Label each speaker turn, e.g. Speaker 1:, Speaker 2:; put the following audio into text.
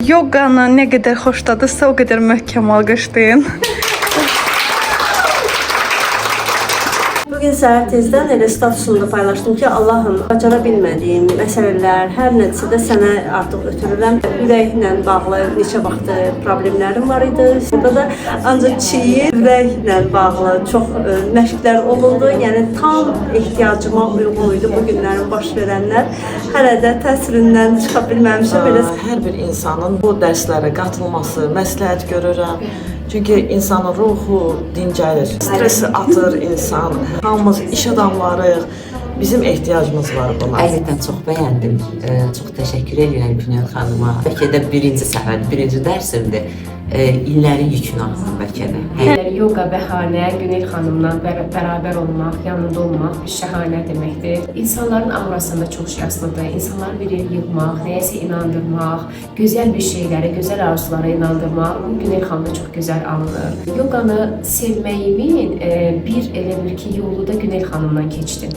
Speaker 1: Yoganı nə qədər xoşladısa, o qədər möhkəm alqışlayın.
Speaker 2: Bugün səhər tezdən elə statusumda paylaşdım ki, Allahım, bacara bilmədiyim məsələlər, hər nədirsə də sənə artıq ötürürəm. Ürəklə bağlı neçə vaxtdır problemlərim var idi. Burada da ancaq çiyi ürəklə bağlı çox məşqlər olundu. Yəni tam ehtiyacıma uyğun idi bu günlərin baş verənlər. Hələ də təsirindən çıxa bilməmişəm.
Speaker 3: Hər bir insanın bu dərslərə qatılması məsləhət görürəm. Çünki insanın ruhu dincəlir, stresi atır insan. Hamımız iş adamlarıyıq, bizim ehtiyacımız var buna.
Speaker 4: Həqiqətən çox bəyəndim. Çox təşəkkür edirəm Günel xanıma. Bəlkə də birinci səfər, birinci dərsimdir. İllərin yükünü atdım bəlkə də.
Speaker 5: Yoga bəhanə, Günel xanımla bərabər olmaq, yanında olmaq bir şəhanə deməkdir. İnsanların aurasında çox yaşlıdır. İnsanları bir yer yığmaq, nəyəsə inandırmaq, gözəl bir şeylərə, gözəl arzulara inandırmaq Günel xanımda çox gözəl alınır. Yoganı sevməyimin bir elə bir ki, yolu da Günel xanımdan keçdi.